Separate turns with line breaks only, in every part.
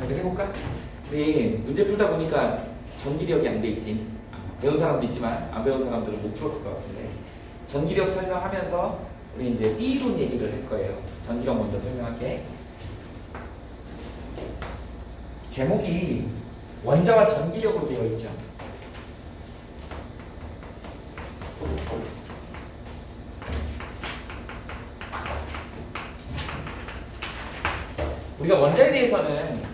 연습 해볼까? 우리 문제 풀다 보니까 전기력이 안 돼 있지. 배운 사람도 있지만 안 배운 사람들은 못 풀었을 것 같은데 전기력 설명하면서 우리 이제 띠론 얘기를 할 거예요. 전기력 먼저 설명할게. 제목이 원자와 전기력으로 되어 있죠. 우리가 원자에 대해서는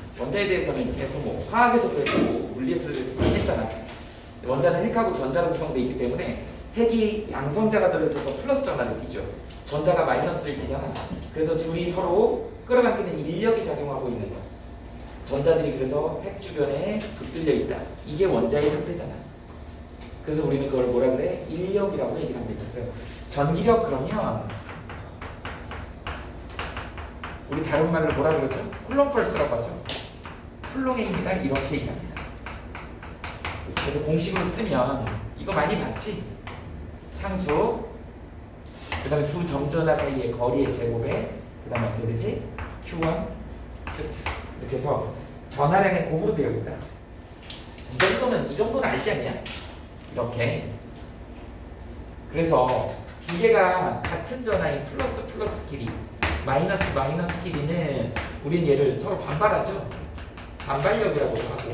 계속 뭐 화학에서도 했고 물리에서도 했잖아. 원자는 핵하고 전자로 구성되어 있기 때문에 핵이 양성자가 들어있어서 플러스 전하를 띠죠. 전자가 마이너스를 띠잖아. 그래서 둘이 서로 끌어당기는 인력이 작용하고 있는 거야. 전자들이 그래서 핵 주변에 붙들려 있다. 이게 원자의 상태잖아. 그래서 우리는 그걸 뭐라 그래? 인력이라고 얘기를 합니다. 전기력 그러면 우리 다른 말로 뭐라 그러죠? 쿨롱 펄스라고 하죠. 쿨롱의 힘이다 이렇게 얘기합니다. 그래서 공식으로 쓰면 이거 많이 봤지? 상수 그 다음에 두 점전화 사이의 거리의 제곱에 그 다음에 어떻게 되지? Q1, Q2 이렇게 해서 전하량의 곱으로 되어 있다. 이 정도는 알지 않냐? 이렇게. 그래서 두 개가 같은 전하인 플러스 플러스끼리 마이너스 마이너스끼리는 우린 얘를 서로 반발하죠. 반발력이라고도 하고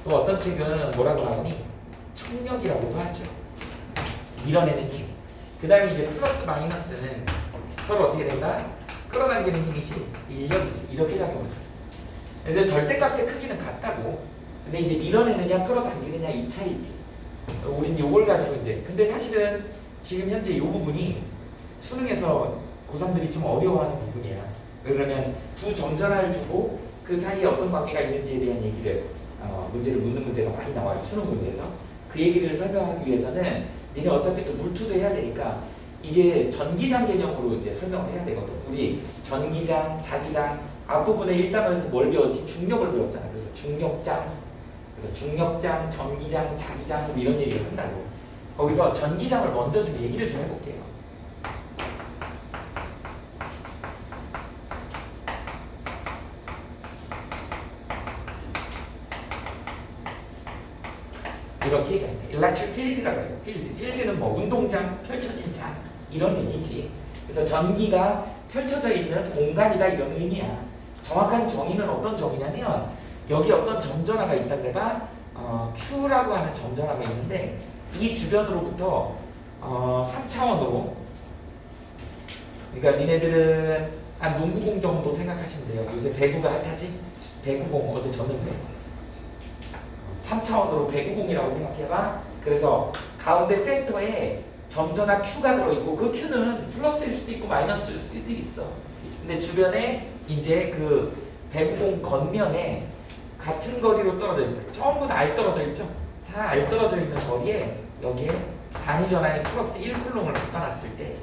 또 어떤 책은 뭐라고 하니? 청력이라고도 하죠. 밀어내는 힘. 그 다음에 이제 플러스 마이너스는 서로 어떻게 된다? 끌어당기는 힘이지 인력이지. 이렇게 작용하죠. 그래서 절대값의 크기는 같다고. 근데 이제 밀어내느냐 끌어당기느냐 이 차이지. 우린 요걸 가지고 이제 근데 사실은 지금 현재 이 부분이 수능에서 고3들이 좀 어려워하는 부분이야. 왜 그러면 두 점전화를 주고 그 사이에 어떤 관계가 있는지에 대한 얘기를 문제를 묻는 문제가 많이 나와요. 수능 문제에서. 그 얘기를 설명하기 위해서는 니네 어차피 또 물투도 해야 되니까 이게 전기장 개념으로 이제 설명을 해야 되거든. 우리 전기장, 자기장 앞부분에 1단원에서 뭘 배웠지? 중력을 배웠잖아. 그래서 중력장, 전기장, 자기장 뭐 이런 얘기를 한다고. 거기서 전기장을 먼저 좀 얘기를 좀 해볼게요. 이렇게 얘기합니다. Electric field라고 해요. 필드는 뭐 운동장, 펼쳐진 장 이런 의미지. 그래서 전기가 펼쳐져 있는 공간이다 이런 의미야. 정확한 정의는 어떤 정의냐면 여기 어떤 점전화가 있다 그래봐. Q라고 하는 점전화가 있는데 이 주변으로부터 3차원으로 그러니까 니네들은 한 농구공 정도 생각하시면 돼요. 요새 배구가 핫하지? 배구공 어제 졌는데 3차원으로 배구공이라고 생각해봐. 그래서 가운데 센터에 점전화 Q가 들어있고 그 Q는 플러스일 수도 있고 마이너스일 수도 있어. 근데 주변에 이제 그 배구공 겉면에 같은 거리로 떨어져 있고 전부 다 R 떨어져 있죠? 다 R 떨어져 있는 거리에 여기에 단위 전하의 플러스 1쿨롱을 갖다놨을 때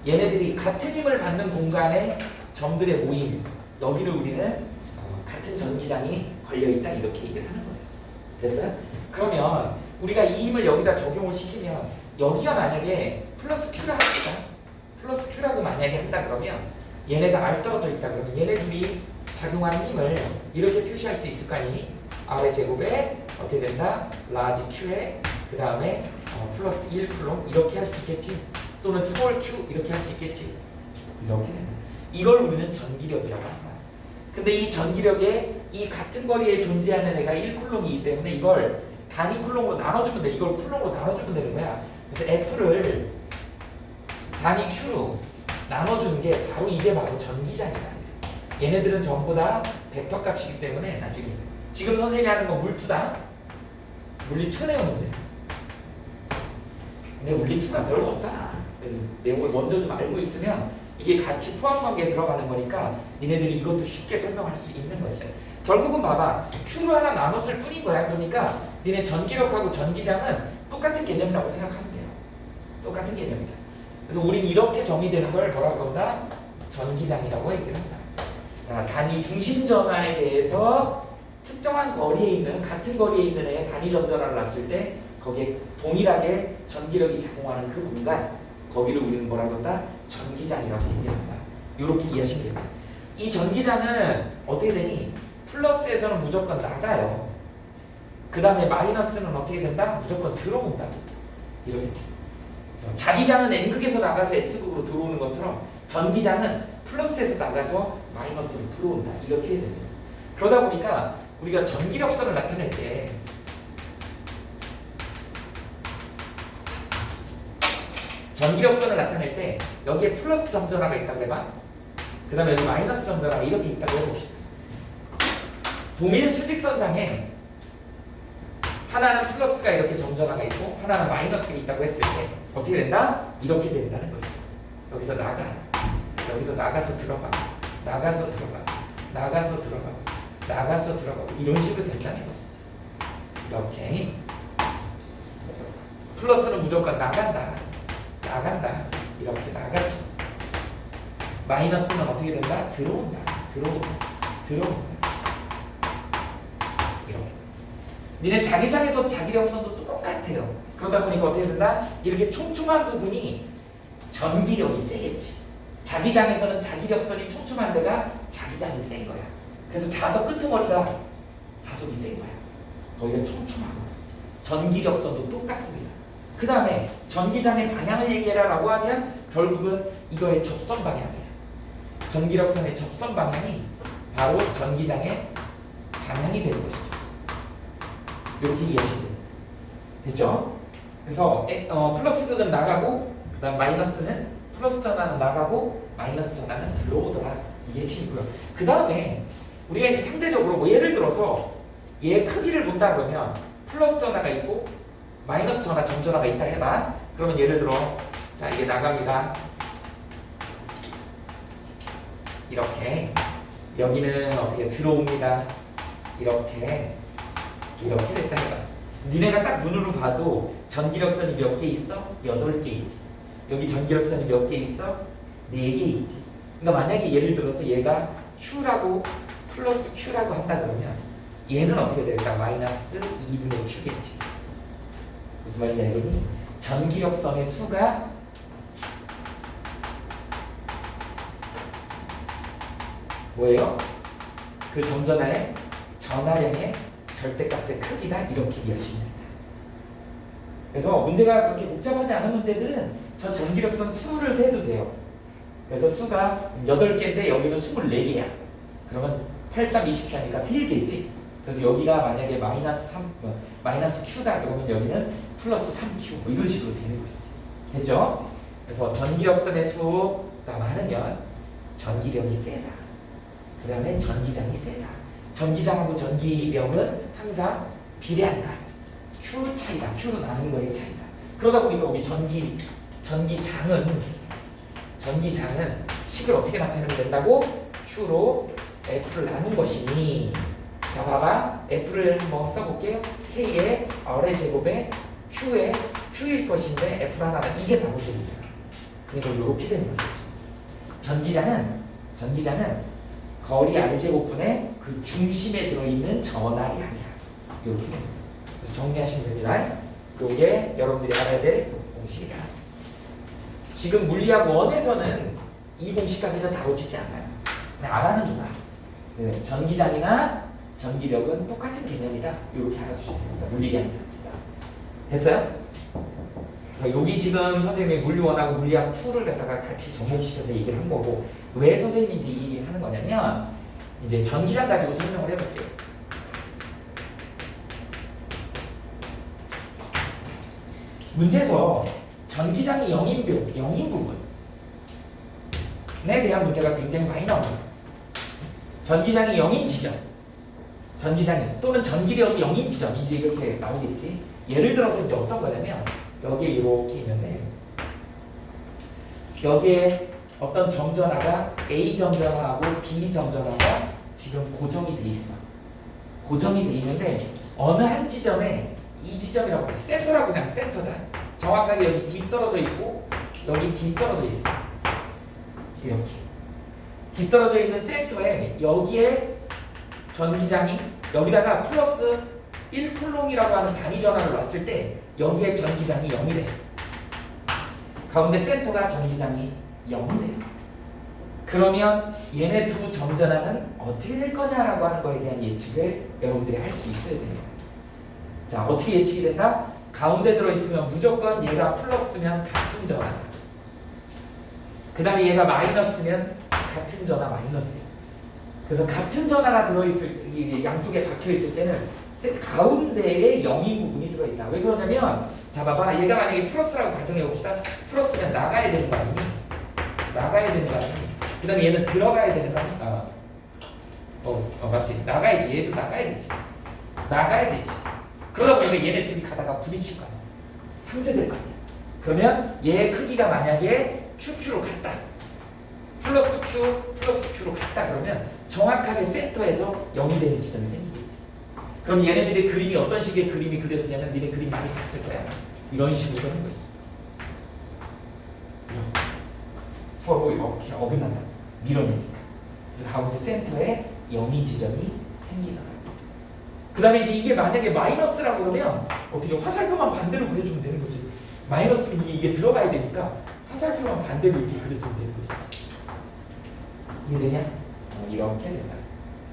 얘네들이 같은 힘을 받는 공간에 점들의 모임 여기를 우리는 같은 전기장이 걸려있다 이렇게 얘기를 하는 거예요. 됐어요? 그러면 우리가 이 힘을 여기다 적용을 시키면 여기가 만약에 플러스 Q라 합시다. 플러스 Q라고 만약에 한다 그러면 얘네가 R 떨어져 있다 그러면 얘네들이 작용하는 힘을 이렇게 표시할 수 있을 거 아니니? R의 제곱에 어떻게 된다? 라지 Q에 그 다음에 플러스 1쿨롱 이렇게 할 수 있겠지? 또는 스몰 Q 이렇게 할 수 있겠지? 이렇게 된다. 이걸 우리는 전기력이라고 하는 거야. 근데 이 전기력에 이 같은 거리에 존재하는 애가 1쿨롱이기 때문에 이걸 단위 쿨롱으로 나눠주면 돼. 이걸 쿨롱으로 나눠주면 되는 거야. 그래서 F를 단위 Q로 나눠주는 게 바로 이게 바로 전기장이다. 얘네들은 전부 다 벡터 값이기 때문에 나중에 지금 선생님이 하는 건 물투다. 물리 2 내용인데. 근데 물리 2가 별로 없잖아. 내용을 먼저 좀 알고 있으면 이게 같이 포함관계에 들어가는 거니까 니네들이 이것도 쉽게 설명할 수 있는 것이야. 결국은 봐봐. Q로 하나 나눴을 뿐인 거야. 그러니까 니네 전기력하고 전기장은 똑같은 개념이라고 생각하면 돼요. 똑같은 개념이다. 그래서 우린 이렇게 정의되는 걸 뭐라고 한다? 전기장이라고 얘기를 한다. 단위 중심 전화에 대해서 특정한 거리에 있는 같은 거리에 있는 애에 단위 점전화를 놨을 때 거기에 동일하게 전기력이 작용하는 그 공간 거기를 우리는 뭐라고 한다? 전기장이라고 얘기한다. 이렇게 이해하시면 됩니다. 이 전기장은 어떻게 되니? 플러스에서는 무조건 나가요. 그 다음에 마이너스는 어떻게 된다? 무조건 들어온다. 이렇게. 자기장은 N극에서 나가서 S극으로 들어오는 것처럼 전기장은 플러스에서 나가서 마이너스로 들어온다. 이렇게 됩니다. 그러다 보니까 우리가 전기력선을 나타낼 때 여기에 플러스 점전화가 있다고 해봐. 그 다음에 여기 마이너스 점전화가 이렇게 있다고 해봅시다. 동일 수직선상에 하나는 플러스가 이렇게 점전화가 있고 하나는 마이너스가 있다고 했을 때 어떻게 된다? 이렇게 된다는 거죠. 여기서 나가, 여기서 나가서 들어가, 나가서 들어가, 나가서 들어가, 나가서 들어가고 이런 식으로 된다는 것이죠. 이렇게 플러스는 무조건 나간다, 나간다, 이렇게 나가죠. 마이너스는 어떻게 된다? 들어온다, 들어온다, 들어온다. 이렇게. 니네 자기장에서 자기력선도 똑같아요. 그러다 보니까 어떻게 된다? 이렇게 촘촘한 부분이 전기력이 세겠지. 자기장에서는 자기력선이 촘촘한 데가 자기장이 센 거야. 그래서 자석 끄트머리가 자석이 센 거야. 거기가 촘촘하고. 전기력선도 똑같습니다. 그 다음에 전기장의 방향을 얘기해라라고 하면 결국은 이거의 접선 방향이야. 전기력선의 접선 방향이 바로 전기장의 방향이 되는 것이죠. 이렇게 이해하시면 됩니다. 됐죠? 그래서 플러스 극은 나가고 그 다음 마이너스는 플러스 전화는 나가고 마이너스 전화는 들어오더라. 이게 핵심이고요. 그 다음에 우리가 이제 상대적으로 뭐 예를 들어서 얘의 크기를 본다 그러면 플러스 전화가 있고 마이너스 전화 점전화가 있다 해봐. 그러면 예를 들어 자 이게 나갑니다. 이렇게 여기는 어떻게 들어옵니다. 이렇게 됐다 해봐. 니네가 딱 눈으로 봐도 전기력선이 몇 개 있어? 8개 있지. 여기 전기력선이 몇 개 있어? 4개 있지. 그러니까 만약에 예를 들어서 얘가 Q라고 플러스 Q라고 한다 그러면 얘는 어떻게 될까? 마이너스 2분의 Q겠지. 무슨 말인지 알겠니? 전기력선의 수가 뭐예요? 그 점전화의 전하량의 절대값의 크기다. 이렇게 이해하시면 됩니다. 그래서 문제가 그렇게 복잡하지 않은 문제들은 저 전기력선 수를 세도 돼요. 그래서 수가 8개인데 여기는 24개야. 그러면 8, 3, 24니까 3개지. 그래서 여기가 만약에 마이너스 Q다 그러면 여기는 플러스 3Q 뭐 이런 식으로 되는 것이지. 됐죠? 그래서 전기력선의 수가 많으면 전기력이 세다. 그 다음에 전기장이 세다. 전기장하고 전기력은 항상 비례한다. Q 차이다. Q로 나눈 거의 차이다. 그러다 보니까 우리 전기장은 식을 어떻게 나타내면 된다고? Q로 F를 나눈 것이니 자 봐봐. F를 한번 써볼게요. K의 R의 제곱에 Q의 Q일 것인데 F 하나가 이게 나오십니다. 그러니까 이렇게 되는 거죠. 전기장은 거리 R제곱분의 그 중심에 들어있는 전하량이야. 이렇게 됩니다. 그래서 정리하시면 됩니다. 이게 여러분들이 알아야 될 공식이다. 지금 물리학 1에서는 이 공식까지는 다루지지 않아요. 그냥 알아는구나. 네, 전기장이나 전기력은 똑같은 개념이다. 이렇게 알아주시면 됩니다. 물리량 자체가. 됐어요? 여기 지금 선생님이 물리 1하고 물리학 2를 갖다가 같이 접목시켜서 얘기를 한 거고 왜 선생님이 이제 이 얘기를 하는 거냐면 이제 전기장 가지고 설명을 해볼게요. 문제에서 전기장이 0인 부분에 대한 문제가 굉장히 많이 나옵니다. 전기장이 0인 지점, 전기장이 또는 전기력이 0인 지점 이제 이렇게 나오겠지. 예를 들어서 이제 어떤 거냐면 여기에 이렇게 있는데 여기에 어떤 점전화가 A 점전화하고 B 점전화가 지금 고정이 돼 있어. 고정이 돼 있는데 어느 한 지점에 이 지점이라고 센터라고 그냥 센터다. 정확하게 여기 D 떨어져 있고 여기 D 떨어져 있어. 이렇게 D 떨어져 있는 센터에 여기에 전기장이 여기다가 플러스 1쿨롱이라고 하는 단위 전압을 놨을 때 여기에 전기장이 0이래. 가운데 센터가 전기장이 0이래요. 그러면 얘네 두 점전하는 어떻게 될 거냐라고 하는 거에 대한 예측을 여러분들이 할 수 있어야 됩니다. 자, 어떻게 예측이 된다? 가운데 들어있으면 무조건 얘가 플러스면 같은 전화. 그 다음에 얘가 마이너스면 같은 전화 마이너스예요. 그래서 같은 전화가 들어있을 이 양쪽에 박혀있을 때는 가운데에 0인 부분이 들어있다. 왜 그러냐면 자 봐봐, 얘가 만약에 플러스라고 가정해봅시다. 플러스면 나가야 되는 거 아니니? 나가야 되는 거 아니니? 그 다음에 얘는 들어가야 되는 거 아니니? 맞지? 나가야지. 얘도 나가야 되지. 나가야 되지. 그러다 보니까 얘네 둘이 가다가 부딪힐 거 아니야. 상쇄될 거 아니야. 그러면 얘의 크기가 만약에 QQ로 같다. 플러스 Q, 플러스 Q로 같다. 그러면 정확하게 센터에서 0이 되는 지점이 생기겠지. 그럼 얘네들의 그림이 어떤 식의 그림이 그려지냐면 니네 그림 많이 봤을 거야. 이런 식으로 하는 거지. 서로 이렇게 어긋난다. 밀어내니까. 그래서 가운데 센터에 0인 지점이 생기더라고. 그 다음에 이제 이게 만약에 마이너스라고 그러면 어떻게 화살표만 반대로 그려주면 되는 거지. 마이너스는 이게 들어가야 되니까 화살표만 반대로 이렇게 그려주면 되는 거지. 이해되냐? 이렇게 된다.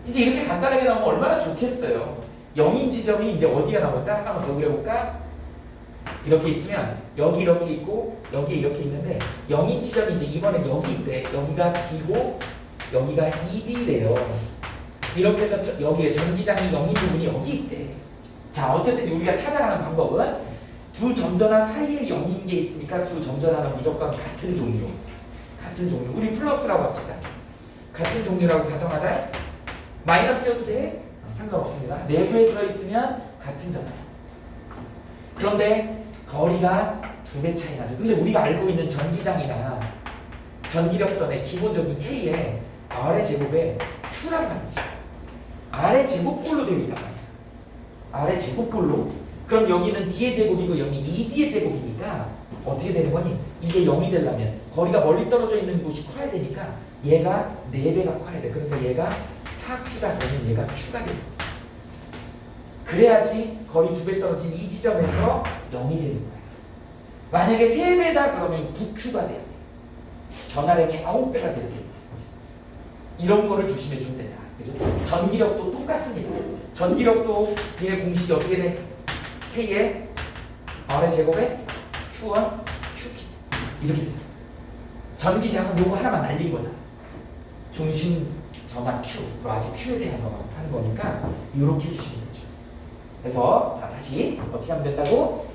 이제 이렇게 간단하게 나오면 얼마나 좋겠어요. 0인 지점이 이제 어디가 나온다? 한번 더 그려볼까? 이렇게 있으면 여기 이렇게 있고 여기 이렇게 있는데 0인 지점이 이제 이번엔 여기 있대. 여기가 D고 여기가 ED래요. 이렇게 해서 여기에 전기장이 0인 부분이 여기 있대. 자, 어쨌든 우리가 찾아가는 방법은 두 점전화 사이에 0인 게 있으니까 두 점전화는 무조건 같은 종류. 같은 종류. 우리 플러스라고 합시다. 같은 종류라고 가정하자. 마이너스여도 돼? 상관없습니다. 내부에 들어있으면 같은 전화. 그런데 거리가 2배 차이 나죠. 근데 우리가 알고 있는 전기장이나 전기력선의 기본적인 K에 R의 제곱에 Q란 말이지. R의 제곱꼴로 되어 있단 말이야. R의 제곱꼴로. 그럼 여기는 D의 제곱이고 여기 2D의 제곱이니까 어떻게 되는 거니? 이게 0이 되려면 거리가 멀리 떨어져 있는 곳이 커야 되니까 얘가 4배가 커야 돼. 그러니까 얘가 4Q가 되면 얘가 Q가 되는 거지. 그래야지 거리 2배 떨어진 이 지점에서 0이 되는 거야. 만약에 3배다 그러면 9Q가 돼야 돼. 전하량이 9배가 돼야 돼. 이런 거를 조심해 주면 된다. 그죠? 전기력도 똑같습니다. 전기력도 얘의 공식이 어떻게 돼? K에 R의 제곱에 Q1, QP 이렇게 되죠. 전기장은 요거 하나만 날린 거잖아. 중심 전하 Q, 아직 Q에 대한 것만 하는 거니까 이렇게 해주시면 되죠. 그래서 자 다시 어떻게 하면 된다고?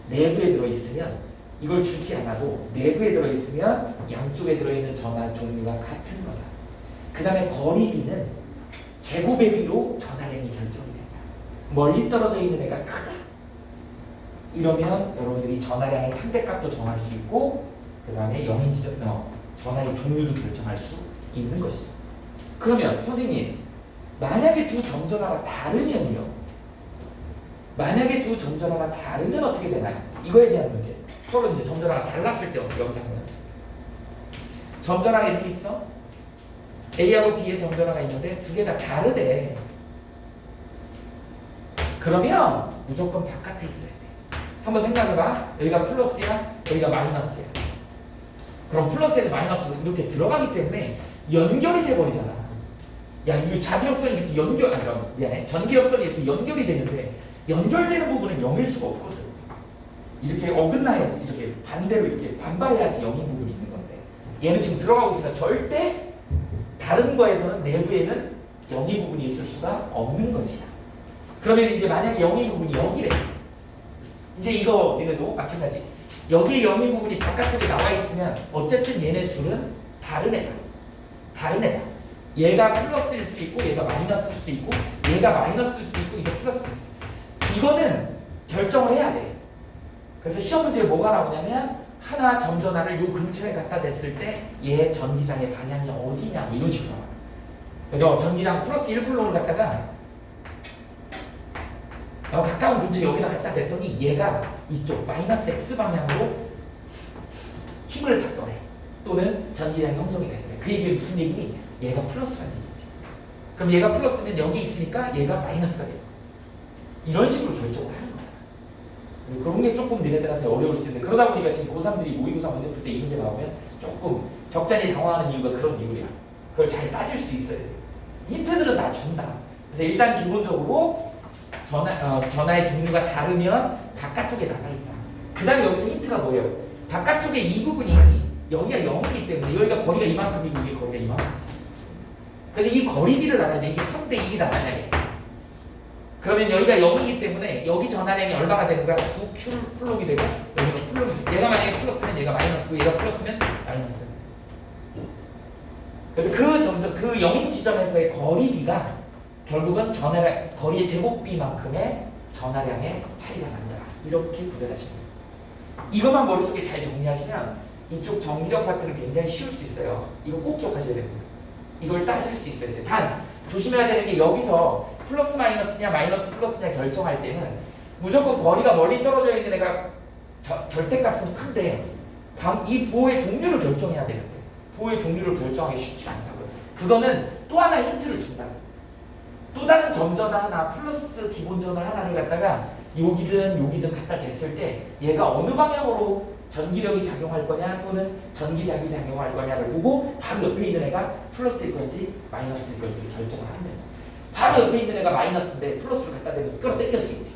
내부에 들어있으면 이걸 주지 않아도 내부에 들어있으면 양쪽에 들어있는 전하 종류가 같은 거다. 그 다음에 거리비는 제곱의 비로 전하량이 결정이 된다. 멀리 떨어져 있는 애가 크다. 이러면 여러분들이 전하량의 상대값도 정할 수 있고 그 다음에 영인 지점, 전하의 종류도 결정할 수 있는 것이죠. 그러면 선생님 만약에 두 점전화가 다르면요. 만약에 두 점전화가 다르면 어떻게 되나요? 이거에 대한 문제. 서로 이제 점전화가 달랐을 때 어떻게 하면 점전화가 이렇게 있어. A하고 B의 점전화가 있는데 두 개 다 다르대. 그러면 무조건 바깥에 있어야 돼. 한번 생각해봐. 여기가 플러스야, 여기가 마이너스야. 그럼 플러스에서 마이너스로 이렇게 들어가기 때문에 연결이 돼버리잖아. 야, 이 자기력선이 이렇게 미안해. 전기력선이 이렇게 연결이 되는데 연결되는 부분은 0일 수가 없거든. 이렇게 어긋나야지, 이렇게 반대로 이렇게 반발해야지 0인 부분이 있는 건데 얘는 지금 들어가고 있으니까 절대 다른 거에서는 내부에는 0인 부분이 있을 수가 없는 것이야. 그러면 이제 만약에 0인 부분이 여기래. 이제 이거 얘네도 마찬가지. 여기에 0인 부분이 바깥쪽에 나와 있으면 어쨌든 얘네 둘은 다른 애다. 다른 애다. 얘가 플러스일 수 있고 얘가 마이너스일 수 있고 얘가 마이너스일 수 있고 이게 플러스. 이거는 결정을 해야 돼. 그래서 시험 문제에 뭐가 나오냐면 하나 점전화를 요 근처에 갖다 댔을 때 얘 전기장의 방향이 어디냐 뭐 이런 식으로 나와요. 그래서 전기장 플러스 1쿨롬을 갖다가 가까운 근처 여기다 갖다 댔더니 얘가 이쪽 마이너스 X 방향으로 힘을 받더래. 또는 전기장이 형성이 되더래. 그 얘기는 무슨 얘기니? 얘가 플러스라는 얘기지. 그럼 얘가 플러스면 여기 있으니까 얘가 마이너스가 돼요. 이런 식으로 결정을 하는 거야. 그런 게 조금 니네들한테 어려울 수 있는데 그러다 보니까 지금 고3들이 모의고사 문제 풀 때 이 문제 나오면 조금 적잖이 당황하는 이유가 그런 이유야. 그걸 잘 따질 수 있어야 돼. 힌트들은 다 준다. 그래서 일단 기본적으로 전화의 종류가 다르면 바깥쪽에 나가 있다. 그 다음에 여기서 힌트가 뭐예요? 바깥쪽에 이 부분이 여기가 0이기 때문에 여기가 거리가 이만큼이고 여기 거리가 이만큼. 그래서 이 거리비를 알아야 돼. 이게 3대 2다 만약에. 그러면 여기가 0이기 때문에 여기 전하량이 얼마가 되는 거야? 9Q 플록이 되고 여기가 플록이. 얘가 만약에 플러스면 얘가 마이너스고 얘가 플러스면 마이너스. 그래서 그 점점 그 0인 지점에서의 거리비가 결국은 전하량 거리의 제곱비만큼의 전하량의 차이가 난다. 이렇게 구별하시면 돼요. 이것만 머릿속에 잘 정리하시면 이쪽 전기력 파트는 굉장히 쉬울 수 있어요. 이거 꼭 기억하셔야 됩니다. 이걸 따질 수 있어야 돼요. 단 조심해야 되는 게 여기서 플러스 마이너스냐 마이너스 플러스냐 결정할 때는 무조건 거리가 멀리 떨어져 있는 애가 절대값은 큰데 이 부호의 종류를 결정해야 되는데 부호의 종류를 결정하기 쉽지 않다고요. 그거는 또 하나 힌트를 준다. 또 다른 점전화 하나 플러스 기본 전화 하나를 갖다가 여기든 갖다 댔을 때 얘가 어느 방향으로 전기력이 작용할 거냐 또는 전기장이 작용할 거냐를 보고 바로 옆에 있는 애가 플러스일 건지 마이너스일 건지 결정을 하면 됩니다. 바로 옆에 있는 애가 마이너스인데 플러스를 갖다 대면 끌어당겨지겠지.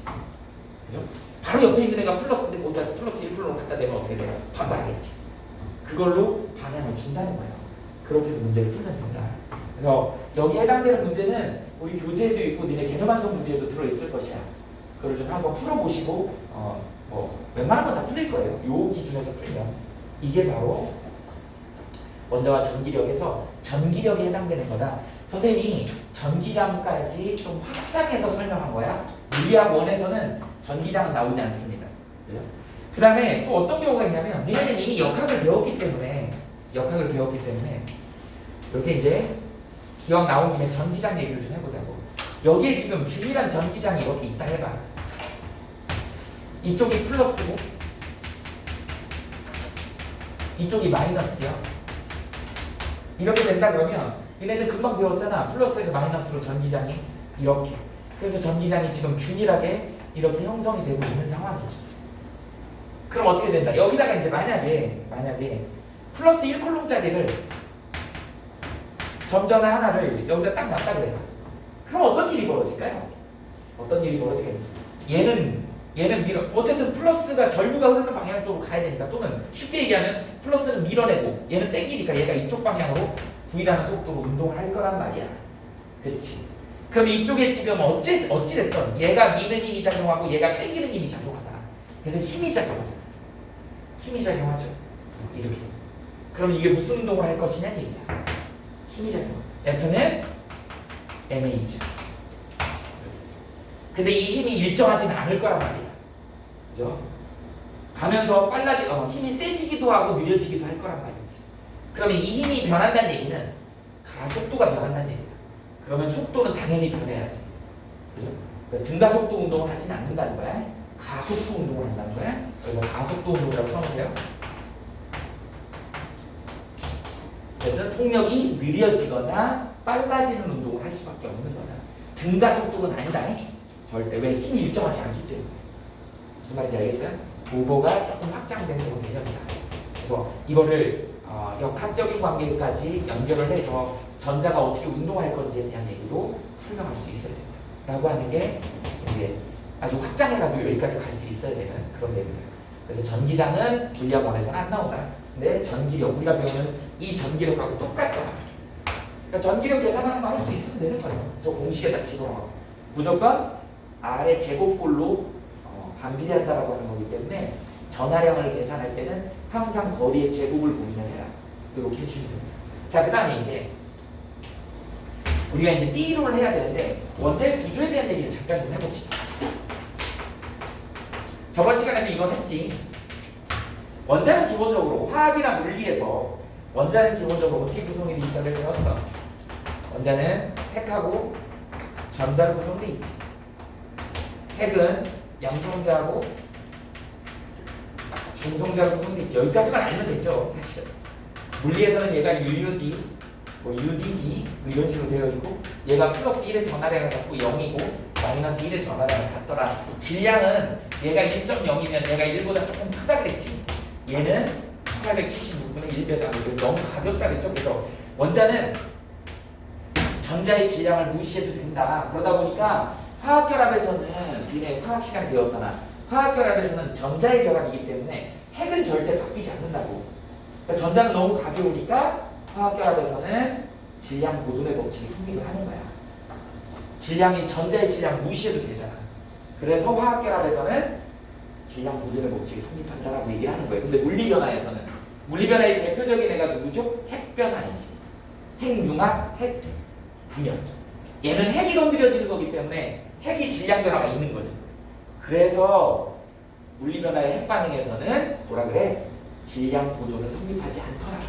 그죠? 바로 옆에 있는 애가 플러스인데 거기다 플러스 1%로 갖다 대면 어떻게 돼요? 반반하겠지. 그걸로 방향을 준다는 거예요. 그렇게 해서 문제를 풀면 된다. 그래서 여기에 해당되는 문제는 우리 교재에도 있고 니네 개념 완성 문제에도 들어있을 것이야. 그걸 좀 한번 풀어보시고 웬만한 건 다 풀릴 거예요. 요 기준에서 풀면 이게 바로 원자와 전기력에서 전기력에 해당되는 거다. 선생님이 전기장까지 좀 확장해서 설명한 거야. 물리학 1에서는 전기장은 나오지 않습니다. 그 다음에 또 어떤 경우가 있냐면 니네는 이미 역학을 배웠기 때문에 이렇게 이제 기억 나온 김에 전기장 얘기를 좀 해보자고. 여기에 지금 균일한 전기장이 이렇게 있다 해봐. 이쪽이 플러스고 이쪽이 마이너스야. 이렇게 된다 그러면 얘네들 금방 배웠잖아. 플러스에서 마이너스로 전기장이 이렇게. 그래서 전기장이 지금 균일하게 이렇게 형성이 되고 있는 상황이죠. 그럼 어떻게 된다? 여기다가 이제 만약에 플러스 1쿨롬짜리를 점전화 하나를 여기다 딱 놨다 그래. 그럼 어떤 일이 벌어질까요? 어떤 일이 벌어지겠냐? 얘는 어쨌든 플러스가 전류가 흐르는 방향 쪽으로 가야 되니까 또는 쉽게 얘기하면 플러스는 밀어내고 얘는 땡기니까 얘가 이쪽 방향으로 V라는 속도로 운동을 할 거란 말이야. 그렇지? 그럼 이쪽에 지금 어찌됐든 얘가 미는 힘이 작용하고 얘가 땡기는 힘이 작용하잖아. 그래서 힘이 작용하잖아. 힘이 작용하죠. 이렇게. 그럼 이게 무슨 운동을 할 것이냐는 얘기야. 힘이 작용. F는 MA죠. 근데 이 힘이 일정하지는 않을 거란 말이야. 그죠? 가면서 힘이 세지기도 하고 느려지기도 할 거란 말이지. 그러면 이 힘이 변한다는 얘기는 가속도가 변한다는 얘기야. 그러면 속도는 당연히 변해야지. 그죠? 그러니까 등가속도 운동을 하지는 않는다는 거야. 가속도 운동을 한다는 거야. 그래서 가속도 운동이라고 써놓으세요. 어쨌든 속력이 느려지거나 빨라지는 운동을 할 수밖에 없는 거다. 등가속도는 아니다. 절대. 왜? 힘이 일정하지 않기 때문에. 무슨 말인지 알겠어요? 보고가 조금 확장된 그런 개념이다. 그래서 이거를 역학적인 관계까지 연결을 해서 전자가 어떻게 운동할 건지에 대한 얘기로 설명할 수 있어야 된다. 라고 하는 게 이제 아주 확장해가지고 여기까지 갈 수 있어야 되는 그런 내용이에요. 그래서 전기장은 물리학 1에서는 안 나온다. 근데 전기력, 우리가 배우는 이 전기력하고 똑같다. 그러니까 전기력 계산하는 거 할 수 있으면 되는 거예요. 저 공식에다 집어넣어. 무조건 R의 제곱꼴로 반비례한다라고 하는 거기 때문에 전하량을 계산할 때는 항상 거리의 제곱을 고민을 해라. 이렇게 해주시면 됩니다. 자, 그 다음에 이제 우리가 이제 D이론을 해야 되는데 원자의 구조에 대한 얘기를 잠깐 좀 해봅시다. 저번 시간에도 이건 했지. 원자는 기본적으로 화학이나 물리에서 원자는 기본적으로 어떻게 구성이 되어 있다고 배웠어. 원자는 핵하고 전자로 구성되어 있지. 핵은 양성자하고 중성자로 구성되어 있지. 여기까지만 알면 되죠, 사실. 물리에서는 얘가 UUD, UDD 이런 식으로 되어 있고 얘가 플러스 1의 전하량을 갖고 0이고 마이너스 1의 전화량을 같더라. 질량은 얘가 1.0이면 얘가 1보다 조금 크다 그랬지. 얘는 1876분의 1배다. 너무 가볍다 그랬죠. 그래서 원자는 전자의 질량을 무시해도 된다. 그러다 보니까 화학결합에서는 니네 화학 시간 배웠잖아. 화학결합에서는 전자의 결합이기 때문에 핵은 절대 바뀌지 않는다고. 그러니까 전자는 너무 가벼우니까 화학결합에서는 질량 보존의 법칙이 성립을 하는 거야. 질량이 전자의 질량 무시해도 되잖아. 그래서 화학결합에서는 질량 보존의 법칙이 성립한다라고 얘기를 하는 거예요. 근데 물리변화에서는 물리변화의 대표적인 애가 누구죠? 핵변화이지. 핵융합, 핵분열. 얘는 핵이 건드려지는 거기 때문에 핵이 질량 변화가 있는 거죠. 그래서 물리변화의 핵반응에서는 뭐라 그래? 질량 보존은 성립하지 않더라.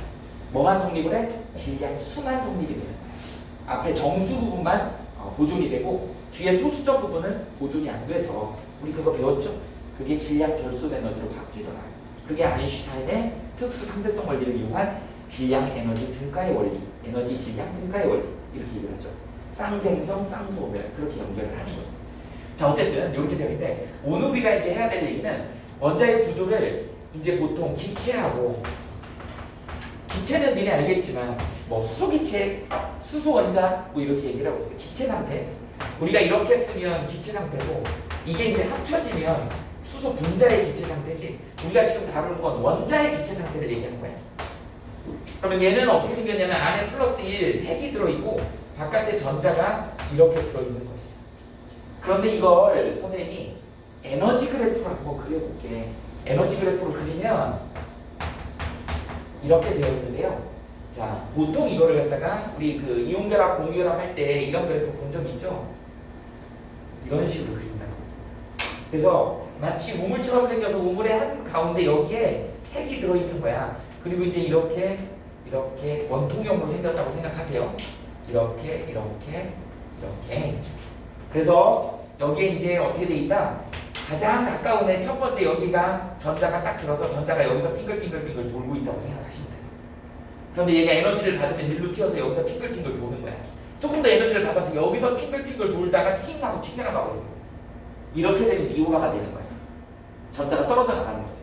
뭐만 성립을 해? 질량 수만 성립이 되는 거야. 앞에 정수 부분만 보존이 되고 뒤에 소수점 부분은 보존이 안 돼서 우리 그거 배웠죠? 그게 질량 결손 에너지로 바뀌더라. 그게 아인슈타인의 특수 상대성 원리를 이용한 질량 에너지 등가의 원리, 에너지 질량 등가의 원리 이렇게 얘기를 하죠. 쌍생성, 쌍소멸 그렇게 연결을 하는 거죠. 자 어쨌든 이렇게 되어 있는데 오늘 우리가 이제 해야 될 얘기는 원자의 구조를 이제 보통 기체하고 기체는 니네 알겠지만 뭐 수소기체, 수소원자 뭐 이렇게 얘기를 하고 있어요. 기체 상태 우리가 이렇게 쓰면 기체 상태고 이게 이제 합쳐지면 수소 분자의 기체 상태지 우리가 지금 다루는 건 원자의 기체 상태를 얘기하는 거야. 그러면 얘는 어떻게 생겼냐면 안에 플러스 1 핵이 들어있고 바깥에 전자가 이렇게 들어있는 거지. 그런데 이걸 선생님이 에너지 그래프로 한번 그려볼게. 에너지 그래프로 그리면 이렇게 되어 있는데요. 자, 보통 이거를 갖다가 우리 그 이온결합, 공유결합 할 때 이런 그래프 본 적 있죠? 이런 식으로 그린다고. 그래서 마치 우물처럼 생겨서 우물의 한 가운데 여기에 핵이 들어있는 거야. 그리고 이제 이렇게 원통형으로 생겼다고 생각하세요. 이렇게. 그래서 여기에 이제 어떻게 돼 있다? 가장 가까운 애 첫 번째 여기가 전자가 딱 들어서 전자가 여기서 빙글빙글 돌고 있다고 생각하시면 돼요. 그런데 얘가 에너지를 받으면 일로 튀어서 여기서 빙글빙글 도는 거야. 조금 더 에너지를 받아서 여기서 빙글빙글 돌다가 팅 하고 튕겨나가 버리는 거야. 이렇게 되면 디오가가 되는 거야. 전자가 떨어져 나가는 거지.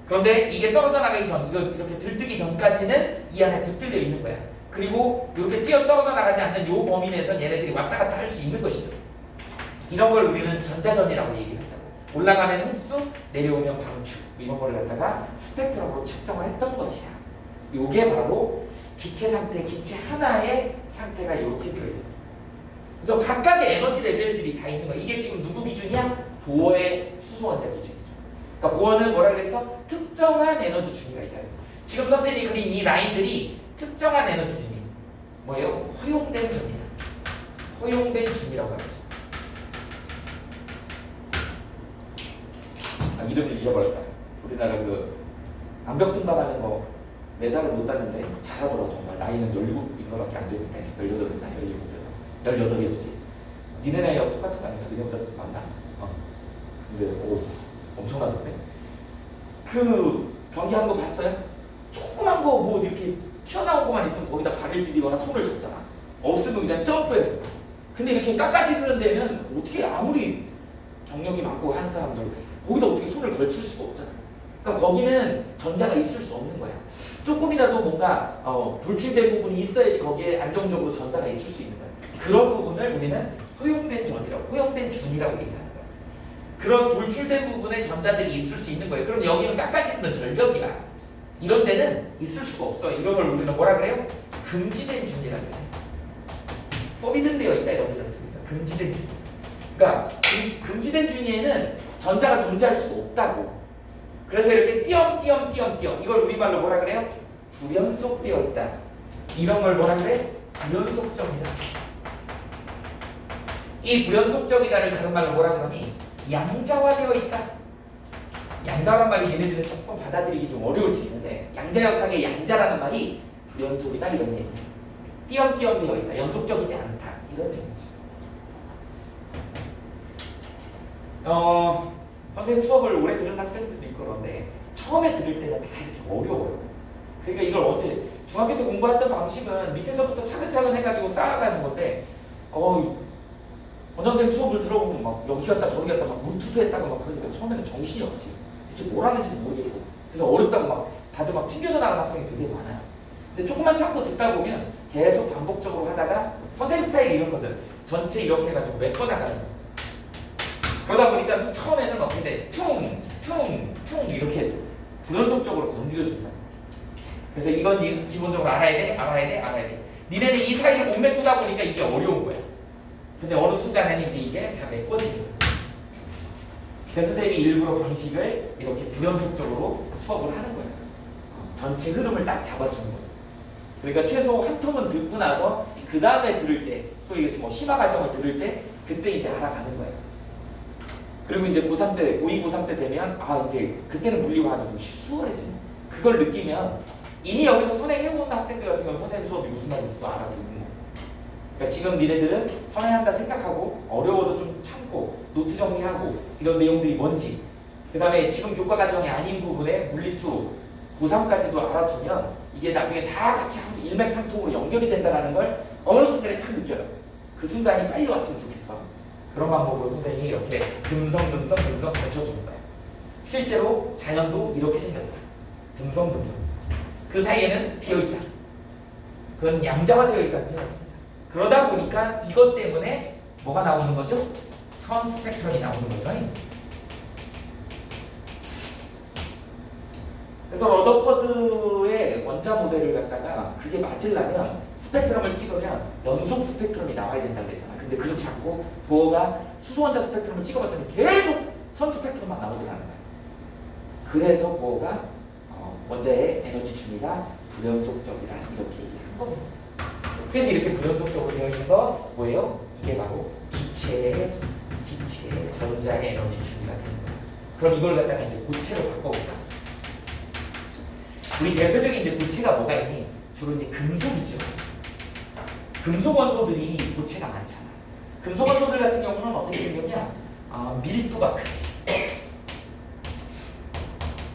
그런데 이게 떨어져 나가기 전, 이렇게 들뜨기 전까지는 이 안에 붙들려 있는 거야. 그리고 이렇게 뛰어 떨어져 나가지 않는 이 범위 내에서 얘네들이 왔다 갔다 할 수 있는 것이죠. 이런 걸 우리는 전자전이라고 얘기한다고. 올라가면 흡수, 내려오면 방출. 이런 걸 갖다가 스펙트럼으로 측정을 했던 것이야. 이게 바로 기체 상태, 기체 하나의 상태가 이렇게 들어있어. 그래서 각각의 에너지 레벨들이 다 있는 거야. 이게 지금 누구 기준이야? 보어의 수소원자 기준이죠. 그러니까 보어는 뭐라 그랬어? 특정한 에너지 준위가 있다. 지금 선생님이 그린 이 라인들이 특정한 에너지 준위. 뭐예요? 허용된 준위야. 허용된 준위라고 하죠. 이름을 잊어버렸다. 우리나라 그 암벽 등반하는 거 메달을 못 땄는데 잘하더라 정말. 나이는 17인가밖에 안 되는데 18이나 18이었지. 니네 나이하고 똑같은 거 아닌가? 니네보다 많나? 근데 엄청나던데. 그 경기 한 거 봤어요? 조그만 거 뭐 이렇게 튀어나온 거만 있으면 거기다 발을 디디거나 손을 잡잖아. 없으면 그냥 점프해서. 근데 이렇게 깎아지르는 데는 어떻게 아무리 경력이 많고 한 사람들 거기다 어떻게 손을 걸칠 수가 없잖아. 그러니까 거기는 전자가 있을 수 없는 거야. 조금이라도 뭔가 돌출된 부분이 있어야지 거기에 안정적으로 전자가 있을 수 있는 거야. 그런 부분을 우리는 허용된 전이라고, 허용된 준이라고 얘기하는 거야. 그런 돌출된 부분에 전자들이 있을 수 있는 거예요. 그럼 여기는 깎아지는 절벽이야. 이런 데는 있을 수가 없어. 이런 걸 우리는 뭐라 그래요? 금지된 준이라고 해요. 포비든 되어 있다 이런 거 있습니다. 금지된 준. 그러니까 금지된 준위에는 전자가 존재할 수가 없다고. 그래서 이렇게 띄엄 이걸 우리말로 뭐라 그래요? 불연속되어 있다. 이런 걸 뭐라 그래? 불연속점이다. 이 불연속점이다를 다른 말로 뭐라 그러니? 양자화되어 있다. 양자란 말이 얘네들은 조금 받아들이기 좀 어려울 수 있는데 양자역학의 양자라는 말이 불연속이다 이런 얘기예요. 띄엄 되어 있다. 연속적이지 않다. 이런 얘기죠. 선생님 수업을 오래 들은 학생들도 있고 그런데 처음에 들을 때는 다 이렇게 어려워요. 그러니까 이걸 어떻게 중학교 때 공부했던 방식은 밑에서부터 차근차근 해가지고 쌓아가는 건데 원장 선생님 수업을 들어보면 막 여기 갔다 저기 갔다 막 물투투했다고 막 그러니까 처음에는 정신이 없지. 대체 뭘 하는지 모르겠고. 그래서 어렵다고 막 다들 막 튕겨져 나가는 학생이 되게 많아요. 근데 조금만 참고 듣다 보면 계속 반복적으로 하다가 선생님 스타일이 이런 거든. 전체 이렇게 해가지고 메꿔 나가는 거예요. 그러다 보니까 처음에는 막 근데 퉁 이렇게 불연속적으로 건드려준다. 그래서 이건 기본적으로 알아야 돼. 니네는 이 사이를 못 메꾸다 보니까 이게 어려운 거야. 근데 어느 순간에는 이제 이게 다 메꿔지는 거지. 그래서 선생님이 일부러 방식을 이렇게 불연속적으로 수업을 하는 거야. 전체 흐름을 딱 잡아주는 거죠. 그러니까 최소 한 텀은 듣고 나서 그 다음에 들을 때, 소위 뭐 심화 과정을 들을 때 그때 이제 알아가는 거예요. 그리고 이제 고3 때, 고2, 고3 때 되면 이제 그때는 물리화가 좀 수월해지는 그걸 느끼면 이미 여기서 선행해온 학생들 같은 경우는 선생님 수업이 무슨 말인지 또 알아듣는 거예요. 그러니까 지금 니네들은 선행한다 생각하고 어려워도 좀 참고 노트 정리하고 이런 내용들이 뭔지 그 다음에 지금 교과 과정이 아닌 부분에 물리2, 고3까지도 알아두면 이게 나중에 다 같이 일맥상통으로 연결이 된다는 걸 어느 순간에 딱 느껴요. 그 순간이 빨리 왔으면 좋겠어. 그런 방법으로 선생님이 이렇게 듬성 펼쳐주는 거예요. 실제로 자연도 이렇게 생겼다. 듬성. 그 사이에는 비어있다. 그건 양자화되어 있다는 표현이었습니다. 그러다 보니까 이것 때문에 뭐가 나오는 거죠? 선 스펙트럼이 나오는 거죠. 그래서 러더퍼드의 원자 모델을 갖다가 그게 맞으려면 스펙트럼을 찍으면 연속 스펙트럼이 나와야 된다고 그랬잖아. 근데 그렇지 않고 보어가 수소원자 스펙트럼을 찍어봤더니 계속 선 스펙트럼만 나오더라는 거야. 그래서 보어가 원자의 에너지 준위가 불연속적이라 이렇게 얘기한 겁니다. 그래서 이렇게 불연속적으로 되어 있는 거 뭐예요? 이게 바로 기체의 전자의 에너지 준위가 되는 거예요. 그럼 이걸 갖다가 이제 고체로 바꿔볼까? 우리 대표적인 이제 고체가 뭐가 있니? 주로 이제 금속이죠. 금속 원소들이 고체가 많잖아. 금속 원소들 같은 경우는 어떻게 생겼냐? 밀도가 크지.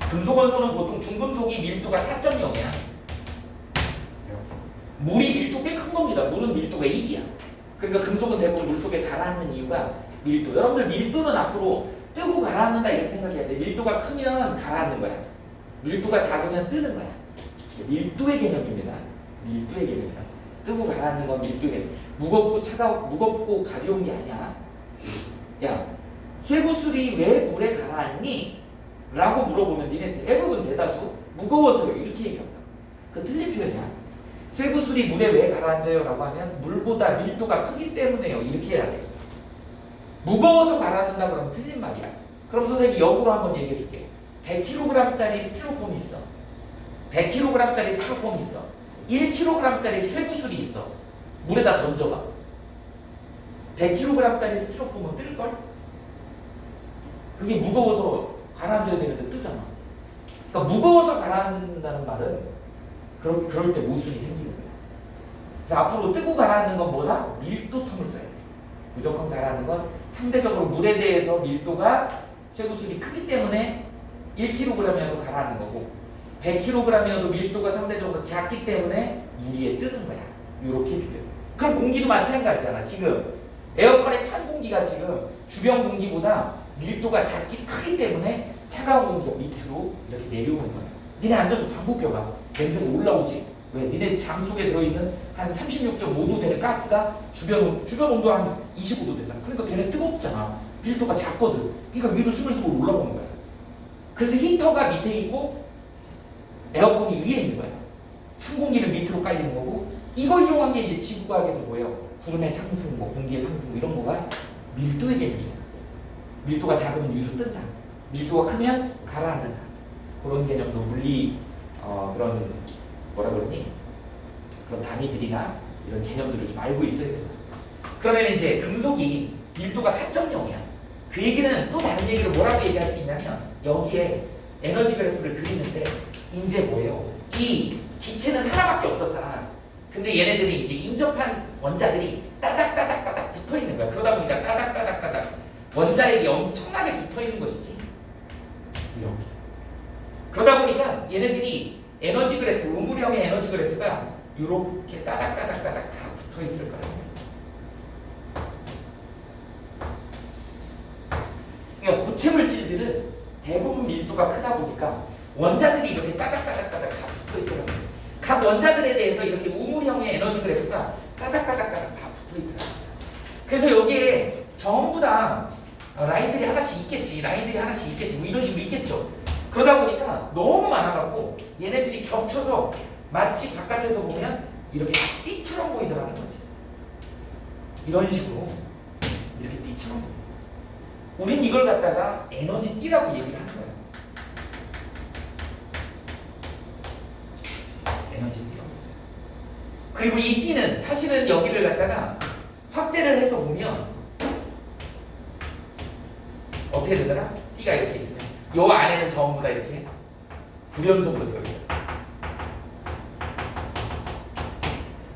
금속 원소는 보통 중금속이 밀도가 4.0이야. 물이 밀도 꽤 큰 겁니다. 물은 밀도가 1이야. 그러니까 금속은 대부분 물속에 가라앉는 이유가 밀도. 여러분들 밀도는 앞으로 뜨고 가라앉는다 이렇게 생각해야 돼. 밀도가 크면 가라앉는 거야. 밀도가 작으면 뜨는 거야. 밀도의 개념입니다. 밀도의 개념이다. 뜨고 가라앉는 건 밀도의 개념. 무겁고 가벼운 게 아니야. 야, 쇠구슬이 왜 물에 가라앉니? 라고 물어보면 니네 대부분 대다수 무거워서요 이렇게 얘기한다. 그 틀린 표현이야. 쇠구슬이 물에 왜 가라앉아요? 라고 하면 물보다 밀도가 크기 때문에요. 이렇게 해야 돼. 무거워서 가라앉는다 그러면 틀린 말이야. 그럼 선생님이 역으로 한번 얘기해 줄게. 100kg짜리 스티로폼이 있어. 100kg짜리 스티로폼이 있어. 1kg짜리 쇠구슬이 있어. 물에다 던져봐. 100kg짜리 스티로폼은 뜰걸? 그게 무거워서 가라앉아야 되는데 뜨잖아. 그러니까 무거워서 가라앉는다는 말은 그럴 때 모순이 생기는 거야. 그래서 앞으로 뜨고 가라앉는 건 뭐다? 밀도텀을 써야 돼. 무조건 가라앉는 건 상대적으로 물에 대해서 밀도가 쇠구슬이 크기 때문에 1kg이어도 가라앉는 거고 100kg이어도 밀도가 상대적으로 작기 때문에 물 위에 뜨는 거야. 이렇게 비교해. 그럼 공기도 마찬가지잖아. 지금 에어컨의 찬 공기가 지금 주변 공기보다 밀도가 크기 때문에 차가운 공기가 밑으로 이렇게 내려오는 거야. 니네 앉아도 방구 껴봐. 냄새가 올라오지. 왜? 니네 장 속에 들어있는 한 36.5도 되는 가스가 주변 온도 한 25도 되잖아. 그러니까 걔네 뜨겁잖아. 밀도가 작거든. 그러니까 위로 스물스물 올라오는 거야. 그래서 히터가 밑에 있고 에어컨이 위에 있는 거야. 찬 공기는 밑으로 깔리는 거고 이걸 이용한 게 이제 지구과학에서 뭐예요? 구름의 상승, 공기의 상승 이런 거가 밀도의 개념이야. 밀도가 작으면 위로 뜬다. 밀도가 크면 가라앉는다. 그런 개념도 물리 그런 뭐라 그러니? 그런 단위들이나 이런 개념들을 좀 알고 있어야 된다. 그러면 이제 금속이 밀도가 4.0이야. 그 얘기는 또 다른 얘기를 뭐라고 얘기할 수 있냐면 여기에 에너지 그래프를 그리는데 이제 뭐예요? 이 기체는 하나밖에 없었잖아. 근데 얘네들이 이제 인접한 원자들이 따닥따닥따닥 붙어 있는 거야. 그러다 보니까 따닥따닥따닥 원자핵이 엄청나게 붙어 있는 것이지. 이렇게. 그러다 보니까 얘네들이 에너지 그래프, 우물형의 에너지 그래프가 이렇게 따닥따닥따닥 다 붙어 있을 거야. 에너지들은 대부분 밀도가 크다 보니까 원자들이 이렇게 따닥따닥따닥 다 붙어 있더라고요. 각 원자들에 대해서 이렇게 우물형의 에너지 그래프가 따닥따닥따닥 다 붙어 있더라고요. 그래서 여기에 전부 다 라인들이 하나씩 있겠지, 라인들이 하나씩 있겠지, 뭐 이런 식으로 있겠죠. 그러다 보니까 너무 많아갖고 얘네들이 겹쳐서 마치 바깥에서 보면 이렇게 띠처럼 보이더라는 거지. 이런 식으로 이렇게 띠처럼 보여. 우린 이걸 갖다가 에너지 띠라고 얘기를 하는 거야. 에너지 띠라고. 그리고 이 띠는 사실은 여기를 갖다가 확대를 해서 보면 어떻게 되더라? 띠가 이렇게 있으면 요 안에는 전부 다 이렇게 불연속으로 되어 있어.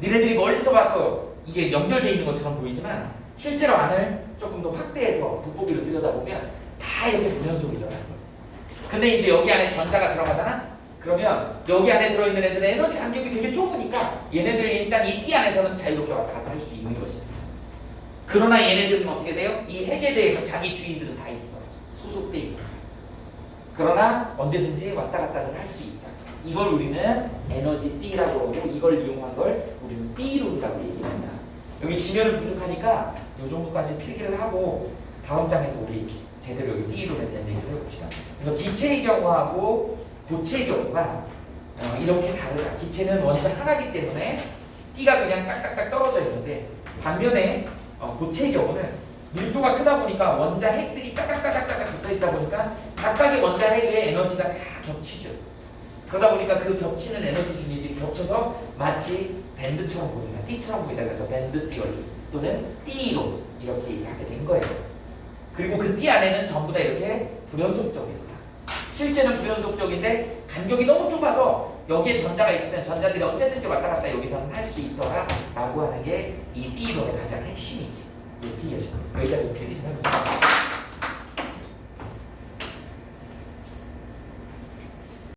니네들이 멀리서 봐서 이게 연결되어 있는 것처럼 보이지만 실제로 안을 조금 더 확대해서 돋보기로 들여다보면 다 이렇게 불연속이 들어가는 거지. 근데 이제 여기 안에 전자가 들어가잖아? 그러면 여기 안에 들어있는 애들의 에너지 간격이 되게 좁으니까 얘네들이 일단 이 띠 안에서는 자유롭게 왔다 갔다 할 수 있는 것이지. 그러나 얘네들은 어떻게 돼요? 이 핵에 대해서 자기 주인들은 다 있어. 수속돼 있고. 그러나 언제든지 왔다 갔다를 할 수 있다. 이걸 우리는 에너지 D라고 하고 이걸 이용한 걸 우리는 B론이라고 얘기한다. 여기 지면은 부족하니까 이 정도까지 필기를 하고 다음 장에서 우리 제대로 여기 D론에 대한 얘기를 해봅시다. 그래서 기체의 경우하고 고체의 경우가 이렇게 다르다. 기체는 원자 하나이기 때문에 D가 그냥 딱딱딱 떨어져 있는데 반면에 고체의 경우는 밀도가 크다 보니까 원자 핵들이 따닥따닥따닥 붙어 있다 보니까 각각의 원자 핵의 에너지가 다 겹치죠. 그러다 보니까 그 겹치는 에너지 진리들이 겹쳐서 마치 밴드처럼 보인다, 띠처럼 보인다. 그래서 밴드 띠어리 또는 띠로 이렇게 하게 된 거예요. 그리고 그 띠 안에는 전부 다 이렇게 불연속적이다. 실제는 불연속적인데 간격이 너무 좁아서 여기에 전자가 있으면 전자들이 언제든지 왔다 갔다 여기서는 할 수 있더라 라고 하는 게 이 띠론의 가장 핵심이지.